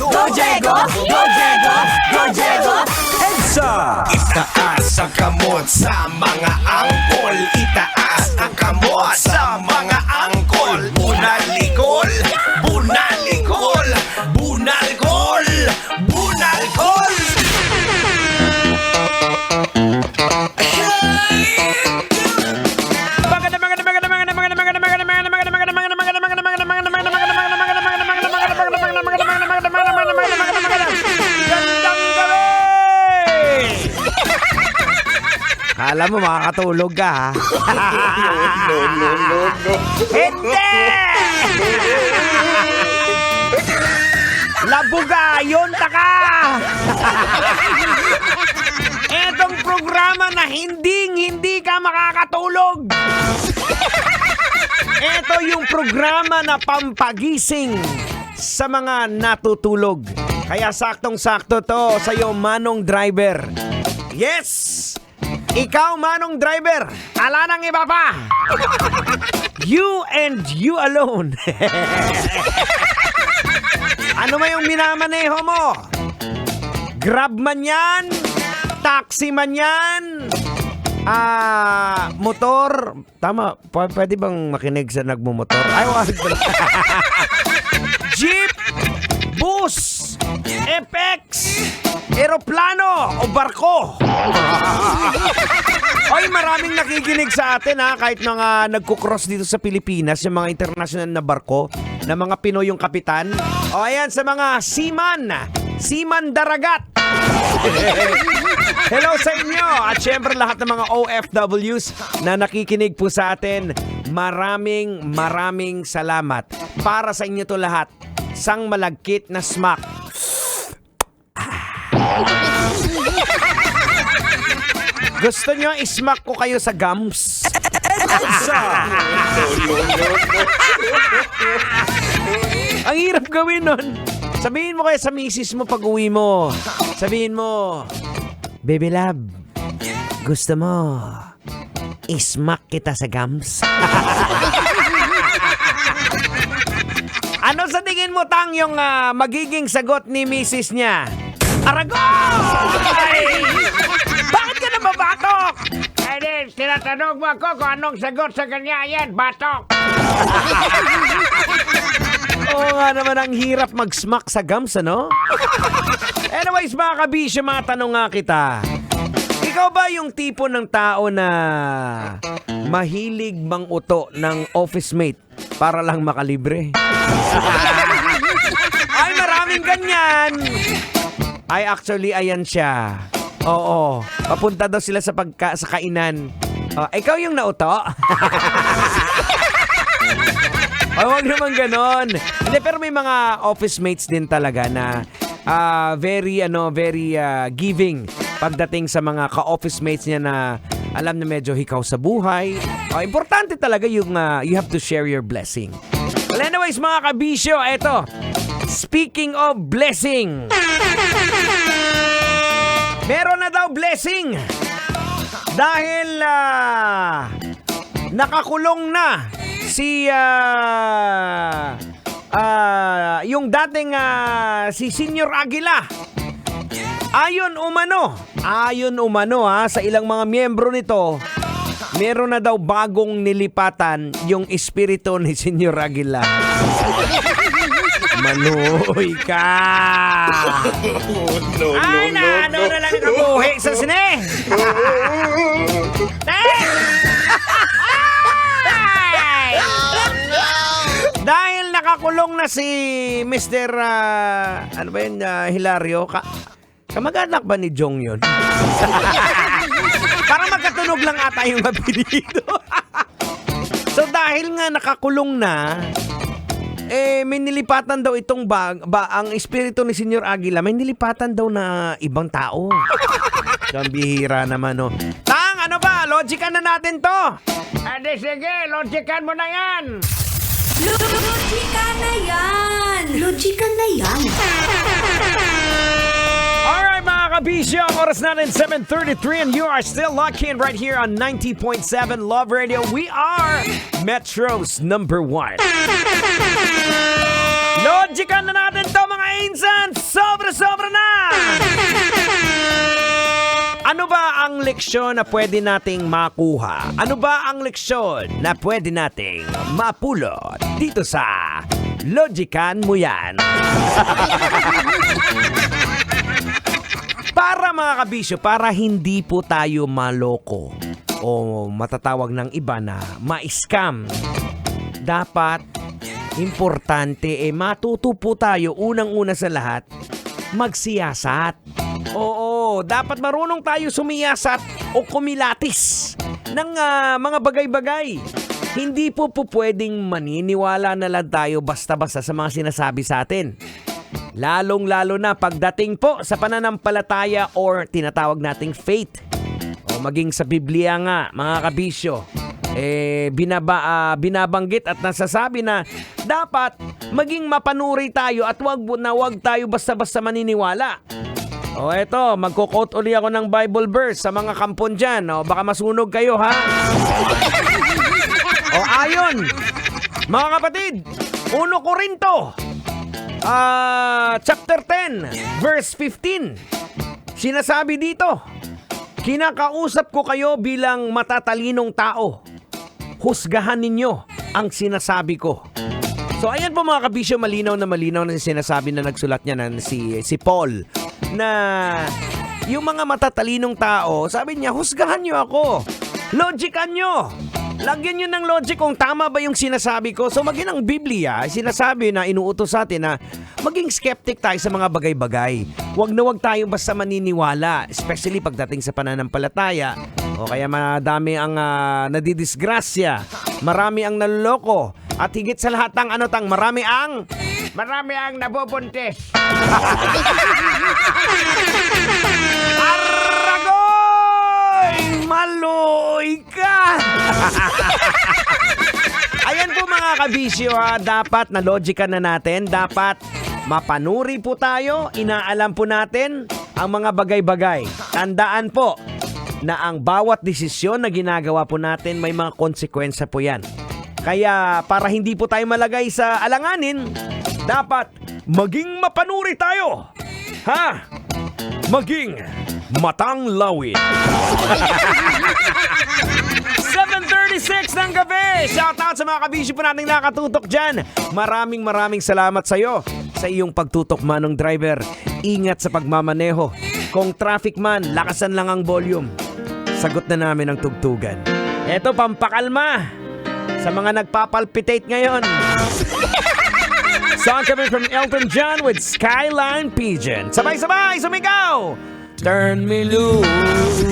Go Diego! Go Diego! Go Diego! EDSA! Itaas ang kamot sa mga angkol. Itaas ang kamot sa mga angkol. Bunalikol! Bunalikol! Bunalkol! Bunalkol! Alam mo, makakatulog ka, ha? No. Hindi! Labuga, yun taka! Etong programa na hindi ka makakatulog. Ito yung programa na pampagising sa mga natutulog. Kaya saktong-sakto to sa'yo, Manong Driver. Yes! Ikaw, Manong Driver, ala nang iba pa. You and you alone. Ano ba yung minamaneho mo? Grab man yan? Taxi man yan? Motor? Tama, pwede bang makinig sa nagmumotor? Ay, wag pala. Jeep? Bus? FX? Eroplano o barko? Ay, maraming nakikinig sa atin, ha, kahit mga nagkukross dito sa Pilipinas, yung mga international na barko, na mga Pinoy yung kapitan. O ayan, sa mga seaman daragat. Hello sa inyo. At syempre lahat ng mga OFWs na nakikinig po sa atin, maraming salamat. Para sa inyo to lahat. Sang malagkit na smack. Gusto nyo ismack ko kayo sa gums? Ang hirap gawin nun. Sabihin mo kaya sa misis mo pag uwi mo. Sabihin mo, Baby love, gusto mo ismack kita sa gums? Ano sa tingin mo, Tang, yung magiging sagot ni misis niya? Aragoy! Bakit ka nababatok? Ay, tinatanong mo ako kung anong sagot sa kanya. Yan, batok. Oo nga naman, ang hirap mag-smack sa gums, ano? Anyways, mga kabisyo, mga tanong nga kita. Ikaw ba yung tipo ng tao na mahilig mang-uto ng office mate para lang makalibre? Ay, maraming ganyan. Ay, actually, ayan siya. Oo. Papunta daw sila sa kainan. Ikaw yung nauto? Huwag naman ganon. Hindi, pero may mga office mates din talaga na very giving pagdating sa mga ka-office mates niya na alam na medyo hikaw sa buhay. Importante talaga yung you have to share your blessing. Well, anyways, mga kabisyo, eto. Speaking of blessing, meron na daw blessing dahil nakakulong na si yung dating si Senior Aguila. Ayon umano sa ilang mga miyembro nito, meron na daw bagong nilipatan yung espiritu ni Senior Aguila. Manuhoy ka! Ay, na lang kabuhi sa sine. Dahil nakakulong na si Mr. Hilario, kamag-anak ba ni Jong yun? Parang magkatunog lang ata yung apelido. So dahil nga nakakulong na, may nilipatan daw itong ang espiritu ni Senior Aguila, may nilipatan daw na ibang tao. Kambihira naman, no. Tang, ano ba? Logican na natin to. Ade, sige, logican mo na yan. Logika na yan! Logika na yan! Alright, mga kabisyo, ang oras natin 7:33 and you are still locked in right here on 90.7 Love Radio. We are Metro's #1. Logican na natin to, mga insans! leksyon na pwede nating makuha? Ano ba ang leksyon na pwede nating mapulot dito sa Logikan Mo Yan? Para mga kabisyo, para hindi po tayo maloko o matatawag ng iba na ma-scam, dapat importante matuto po tayo unang-una sa lahat magsiyasat. Oo, dapat marunong tayo sumiyasat o kumilatis ng mga bagay-bagay. Hindi po pwedeng maniniwala na lang tayo basta-basta sa mga sinasabi sa atin. Lalong-lalo na pagdating po sa pananampalataya or tinatawag nating faith. O maging sa Biblia nga, mga kabisyo, binabanggit at nasasabi na dapat maging mapanuri tayo at wag tayo basta-basta maniniwala. O eto, magko-quote uli ako ng Bible verse sa mga kampon dyan. O baka masunog kayo, ha? O ayon, mga kapatid, 1 Corinto, chapter 10, verse 15. Sinasabi dito, kinakausap ko kayo bilang matatalinong tao. Husgahan ninyo ang sinasabi ko. So ayan po mga kabisyo, malinaw na sinasabi na nagsulat niya na si Paul na yung mga matatalinong tao, sabi niya, husgahan nyo ako. Logikan nyo. Lagyan nyo ng logic kung tama ba yung sinasabi ko. So maging ang Biblia, sinasabi na inuutos sa atin na maging skeptic tayo sa mga bagay-bagay. Huwag tayo basta maniniwala, especially pagdating sa pananampalataya. O kaya madami ang nadidisgrasya, marami ang naloloko, at higit sa lahat ang marami ang nabubuntis. Aragoy! Maloy ka! Ayan po mga kabisyo, dapat na logikan na natin, dapat mapanuri po tayo, inaalam po natin ang mga bagay-bagay. Tandaan po na ang bawat desisyon na ginagawa po natin may mga konsekwensya po yan. Kaya para hindi po tayo malagay sa alanganin, dapat maging mapanuri tayo. Ha? Maging matang lawin. 7:36 ng gabi. Shoutout sa mga kabisyo po nating nakatutok dyan. Maraming salamat sa iyo sa iyong pagtutok, manong driver. Ingat sa pagmamaneho. Kung traffic man, lakasan lang ang volume. Sagot na namin ang tugtugan. Eto, pampakalma sa mga nagpapalpitate ngayon. Song coming from Elton John with Skyline Pigeon. Sabay-sabay, sumigaw! Turn me loose.